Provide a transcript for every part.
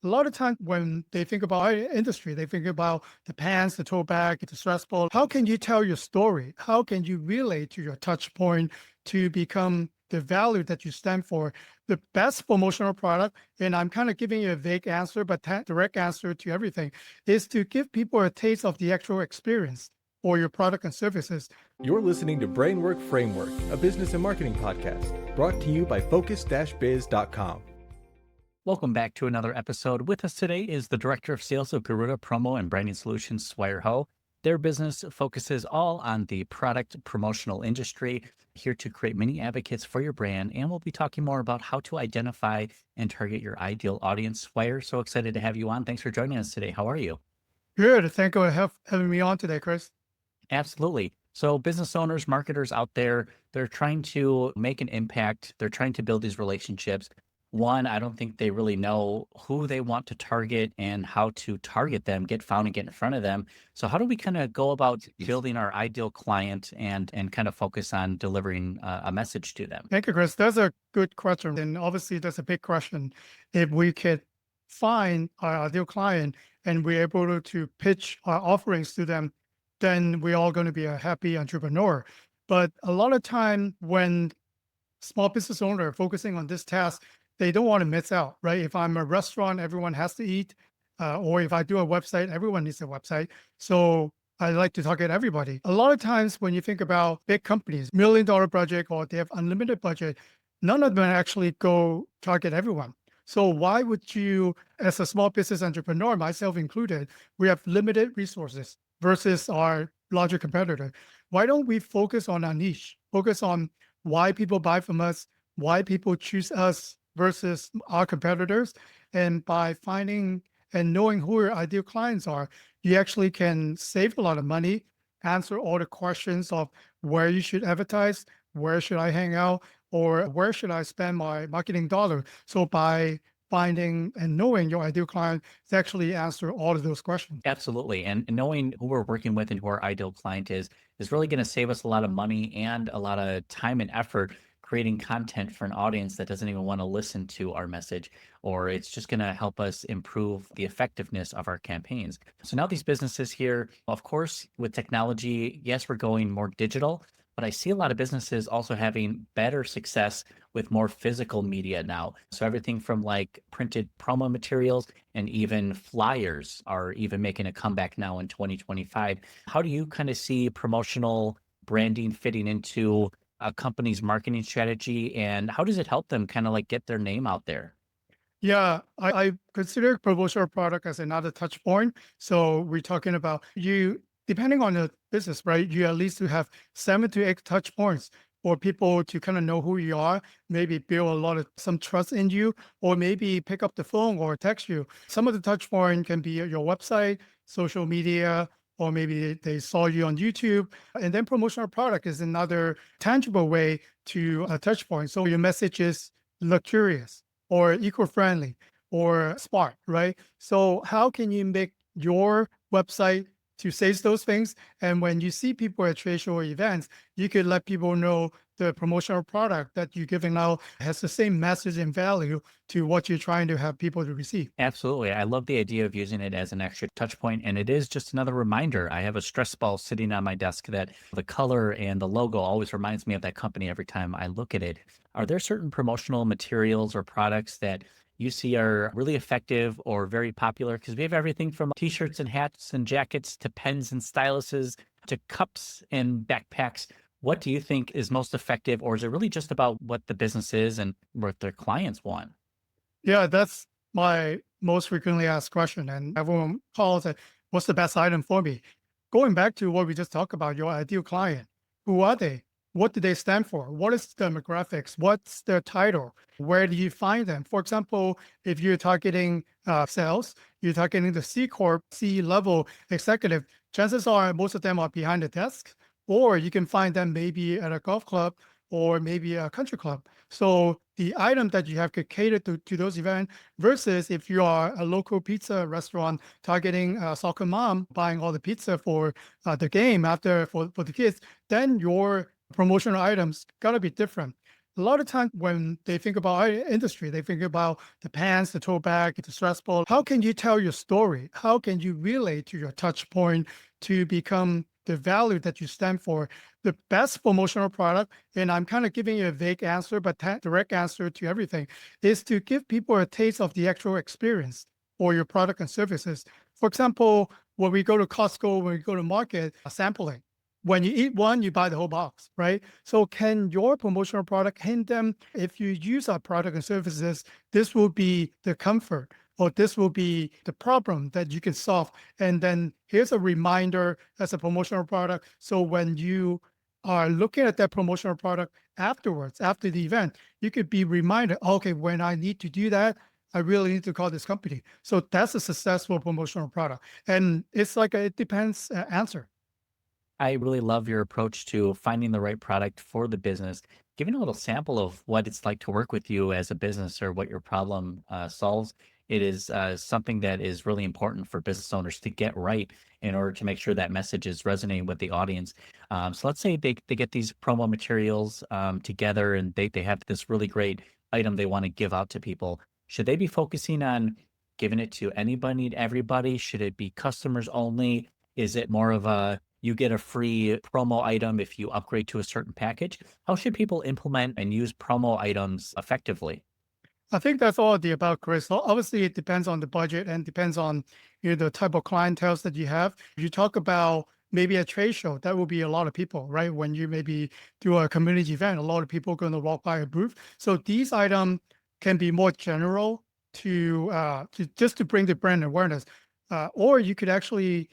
A lot of times when they think about our industry, they think about the pants, the tote bag, the stress ball. How can you tell your story? How can you relate to your touch point to become the value that you stand for? The best promotional product, and I'm kind of giving you a vague answer, but direct answer to everything, is to give people a taste of the actual experience or your product and services. You're listening to Brainwork Framework, a business and marketing podcast brought to you by focus-biz.com. Welcome back to another episode. With us today is the Director of Sales of Garuda Promo and Branding Solutions, Swire Ho. Their business focuses all on the product promotional industry, here to create many advocates for your brand. And we'll be talking more about how to identify and target your ideal audience. Swire, so excited to have you on. Thanks for joining us today. How are you? Good. Thank you for having me on today, Chris. Absolutely. So business owners, marketers out there, they're trying to make an impact. They're trying to build these relationships. One, I don't think they really know who they want to target and how to target them, get found and get in front of them. So how do we kind of go about building our ideal client and kind of focus on delivering a message to them? Thank you, Chris. That's a good question. And obviously, that's a big question. If we could find our ideal client and we're able to pitch our offerings to them, then we're all going to be a happy entrepreneur. But a lot of time when small business owner are focusing on this task, they don't want to miss out, right? If I'm a restaurant, everyone has to eat. Or if I do a website, everyone needs a website. So I like to target everybody. A lot of times when you think about big companies, $1 million budget, or they have unlimited budget, none of them actually go target everyone. So why would you, as a small business entrepreneur, myself included, we have limited resources versus our larger competitor. Why don't we focus on our niche, focus on why people buy from us, why people choose us versus our competitors? And by finding and knowing who your ideal clients are, you actually can save a lot of money, answer all the questions of where you should advertise, where should I hang out, or where should I spend my marketing dollar. So by finding and knowing your ideal client to actually answer all of those questions. Absolutely. And knowing who we're working with and who our ideal client is really going to save us a lot of money and a lot of time and effort creating content for an audience that doesn't even want to listen to our message, or it's just going to help us improve the effectiveness of our campaigns. So now these businesses here, of course, with technology, yes, we're going more digital, but I see a lot of businesses also having better success with more physical media now. So everything from like printed promo materials and even flyers are even making a comeback now in 2025. How do you kind of see promotional branding fitting into a company's marketing strategy, and how does it help them kind of like get their name out there? Yeah, I consider promotional product as another touch point. So we're talking about you, depending on the business, right? You at least to have 7 to 8 touch points for people to kind of know who you are, maybe build a lot of some trust in you, or maybe pick up the phone or text you. Some of the touch point can be your website, social media, or maybe they saw you on YouTube. And then promotional product is another tangible way to a touch point. So your message is luxurious or eco-friendly or smart, right? So how can you make your website to say those things? And when you see people at trade show or events, you could let people know the promotional product that you're giving out has the same message and value to what you're trying to have people to receive. Absolutely. I love the idea of using it as an extra touch point. And it is just another reminder. I have a stress ball sitting on my desk that the color and the logo always reminds me of that company every time I look at it. Are there certain promotional materials or products that you see are really effective or very popular? Because we have everything from t-shirts and hats and jackets to pens and styluses to cups and backpacks. What do you think is most effective, or is it really just about what the business is and what their clients want? Yeah, that's my most frequently asked question. And everyone calls it, what's the best item for me? Going back to what we just talked about, your ideal client, who are they? What do they stand for? What is the demographics? What's their title? Where do you find them? For example, if you're targeting sales, you're targeting the C Corp, C level executive, chances are most of them are behind the desk, or you can find them maybe at a golf club or maybe a country club. So the item that you have could cater to those events versus if you are a local pizza restaurant targeting a soccer mom buying all the pizza for the game after for the kids, then your promotional items gotta be different. A lot of times when they think about our industry, they think about the pants, the tote bag, the stress ball. How can you tell your story? How can you relate to your touch point to become the value that you stand for? The best promotional product, and I'm kind of giving you a vague answer, but direct answer to everything, is to give people a taste of the actual experience or your product and services. For example, when we go to Costco, when we go to market, sampling. When you eat one, you buy the whole box, right? So can your promotional product hint them, if you use our product and services, this will be the comfort or this will be the problem that you can solve. And then here's a reminder as a promotional product. So when you are looking at that promotional product afterwards, after the event, you could be reminded, okay, when I need to do that, I really need to call this company. So that's a successful promotional product. And it's like a it depends answer. I really love your approach to finding the right product for the business, giving a little sample of what it's like to work with you as a business or what your problem solves. It is something that is really important for business owners to get right in order to make sure that message is resonating with the audience. So let's say they get these promo materials together and they have this really great item they want to give out to people. Should they be focusing on giving it to anybody and everybody? Should it be customers only? Is it more of a you get a free promo item if you upgrade to a certain package? How should people implement and use promo items effectively? I think that's all of the above, Chris. Obviously, it depends on the budget and depends on the type of clientele that you have. If you talk about maybe a trade show, that will be a lot of people, right? When you maybe do a community event, a lot of people are going to walk by a booth. So these items can be more general to just to bring the brand awareness, or you could actually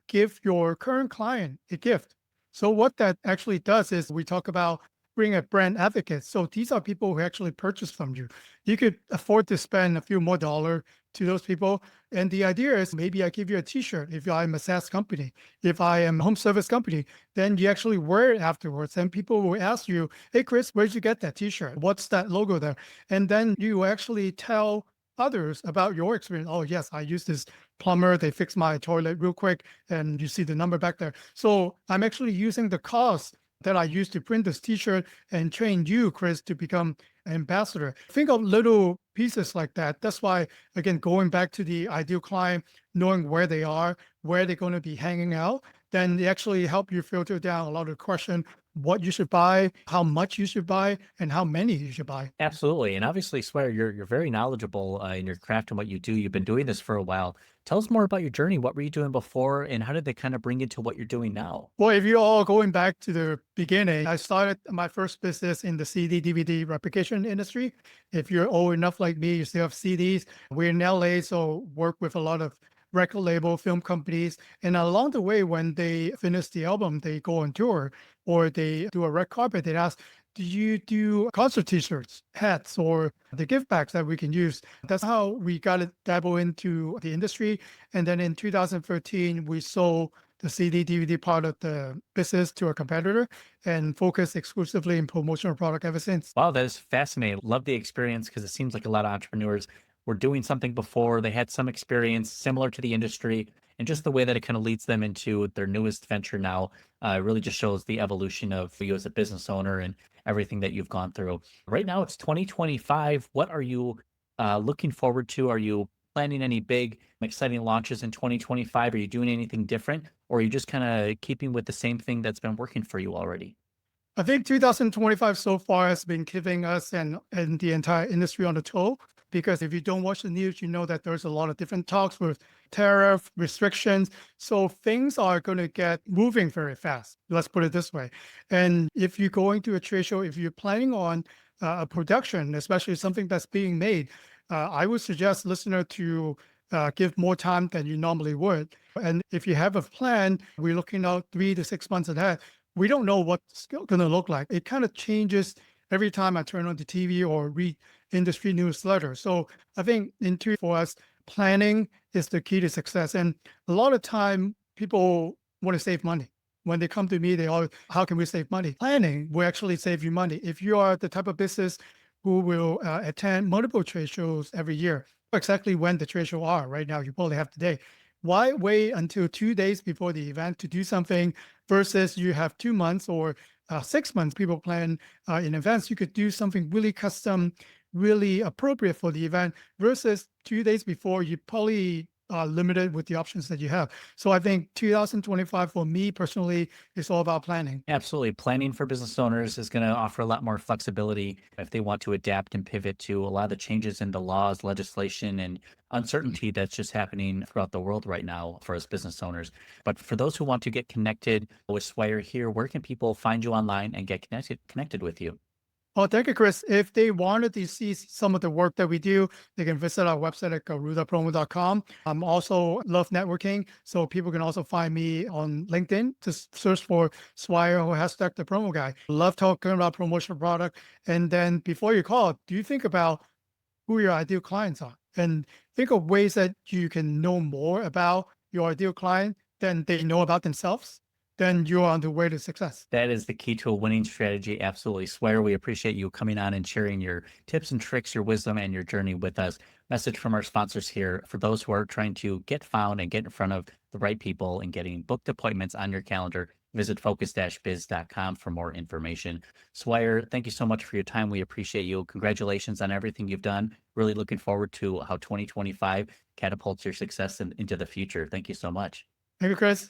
give your current client a gift. So what that actually does is we talk about bring a brand advocate. So these are people who actually purchase from you. You could afford to spend a few more dollars to those people. And the idea is maybe I give you a t-shirt if I'm a SaaS company. If I am a home service company, then you actually wear it afterwards. And people will ask you, hey, Chris, where'd you get that t-shirt? What's that logo there? And then you actually tell others about your experience. Oh, yes, I use this plumber. They fixed my toilet real quick. And you see the number back there. So I'm actually using the cost that I used to print this t-shirt and train you, Chris, to become an ambassador. Think of little pieces like that. That's why, again, going back to the ideal client, knowing where they are, where they're going to be hanging out, then they actually help you filter down a lot of question, what you should buy, how much you should buy, and how many you should buy. Absolutely. And obviously, Swear, you're very knowledgeable in your craft and what you do. You've been doing this for a while. Tell us more about your journey. What were you doing before, and how did they kind of bring you to what you're doing now? Well, if you're all going back to the beginning, I started my first business in the CD, DVD replication industry. If you're old enough like me, you still have CDs. We're in LA, so work with a lot of record label film companies. And along the way, when they finish the album, they go on tour or they do a red carpet, they ask, do you do concert t-shirts, hats, or the gift bags that we can use? That's how we got to dabble into the industry. And then in 2013, we sold the CD DVD part of the business to a competitor and focus exclusively in promotional product ever since. Wow, that is fascinating. Love the experience because it seems like a lot of entrepreneurs were doing something before. They had some experience similar to the industry, and just the way that it kind of leads them into their newest venture now really just shows the evolution of you as a business owner and everything that you've gone through. Right now, it's 2025. What are you looking forward to? Are you planning any big, exciting launches in 2025? Are you doing anything different, or are you just kind of keeping with the same thing that's been working for you already? I think 2025 so far has been giving us and the entire industry on the toe. Because if you don't watch the news, you know that there's a lot of different talks with tariff restrictions. So things are going to get moving very fast. Let's put it this way. And if you're going to a trade show, if you're planning on a production, especially something that's being made, I would suggest listener to give more time than you normally would. And if you have a plan, we're looking out 3 to 6 months ahead. We don't know what's going to look like. It kind of changes every time I turn on the TV or read industry newsletter. So I think for us, planning is the key to success. And a lot of time people want to save money. When they come to me, they always, how can we save money? Planning will actually save you money. If you are the type of business who will attend multiple trade shows every year, exactly when the trade show are right now, you probably have today. Why wait until 2 days before the event to do something versus you have 2 months or 6 months, people plan in advance. You could do something really custom, really appropriate for the event versus 2 days before, you probably are limited with the options that you have. So I think 2025 for me personally is all about planning. Absolutely. Planning for business owners is going to offer a lot more flexibility if they want to adapt and pivot to a lot of the changes in the laws, legislation, and uncertainty that's just happening throughout the world right now for us business owners. But for those who want to get connected with Swire here, where can people find you online and get connected with you? Oh, thank you, Chris. If they wanted to see some of the work that we do, they can visit our website at garudapromo.com. I'm also love networking, so people can also find me on LinkedIn. Just search for Swire or hashtag the promo guy. Love talking about promotional product. And then before you call, do you think about who your ideal clients are and think of ways that you can know more about your ideal client than they know about themselves? Then you're on the way to success. That is the key to a winning strategy. Absolutely. Swear, we appreciate you coming on and sharing your tips and tricks, your wisdom, and your journey with us. Message from our sponsors here for those who are trying to get found and get in front of the right people and getting booked appointments on your calendar. Visit focus-biz.com for more information. Swire, thank you so much for your time. We appreciate you. Congratulations on everything you've done. Really looking forward to how 2025 catapults your success into the future. Thank you so much. Thank you, Chris.